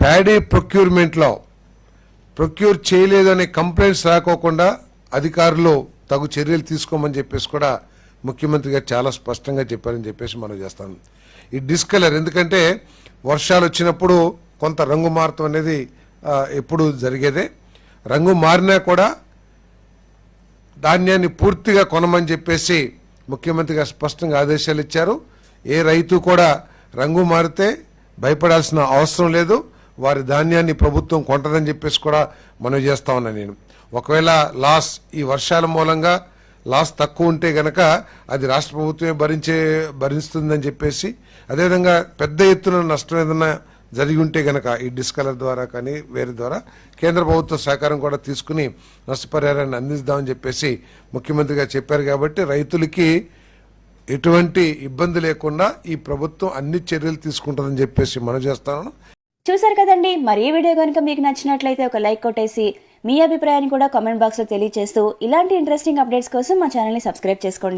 Paddy ప్రొక్యూర్మెంట్లో procure చేయలేదు అనే complaints రాకోకుండా అధికారులు తగు చర్యలు తీసుకోమని చెప్పేసి కూడా ముఖ్యమంత్రి గారు చాలా స్పష్టంగా చెప్పారని చెప్పేసి మనం చేస్తాం. ఈ డిస్కలర్ ఎందుకంటే వర్షాలు వచ్చినప్పుడు కొంత రంగు మారటం అనేది ఎప్పుడు జరిగేదే. రంగు మారినా కూడా ధాన్యాన్ని పూర్తిగా కొనమని చెప్పేసి ముఖ్యమంత్రి గారు స్పష్టంగా ఆదేశాలు ఇచ్చారు. ఏ రైతు కూడా రంగు మారితే భయపడాల్సిన అవసరం లేదు, వారి ధాన్యాన్ని ప్రభుత్వం కొంటదని చెప్పేసి కూడా మనం చేస్తా ఉన్నా. నేను ఒకవేళ లాస్ ఈ వర్షాల మూలంగా లాస్ తక్కువ ఉంటే గనక అది రాష్ట్ర ప్రభుత్వమే భరిస్తుందని చెప్పేసి, అదేవిధంగా పెద్ద ఎత్తున నష్టం ఏదన్నా జరిగి ఉంటే గనక ఈ డిస్కలర్ ద్వారా కానీ వేరే ద్వారా కేంద్ర ప్రభుత్వ సహకారం కూడా తీసుకుని నష్టపరిహారాన్ని అందిస్తామని చెప్పేసి ముఖ్యమంత్రి గారు చెప్పారు. కాబట్టి రైతులకి ఎటువంటి ఇబ్బంది లేకుండా ఈ ప్రభుత్వం అన్ని చర్యలు తీసుకుంటుందని చెప్పేసి మనం చేస్తాను. చూసారు కదండి, మరి ఈ వీడియో కనుక మీకు నచ్చినట్లయితే ఒక లైక్ కొట్టేసి మీ అభిప్రాయాన్ని కూడా కామెంట్ బాక్స్ లో తెలియజేస్తూ ఇలాంటి ఇంట్రెస్టింగ్ అప్డేట్స్ కోసం మా ఛానల్ ని సబ్స్క్రైబ్ చేసుకోండి.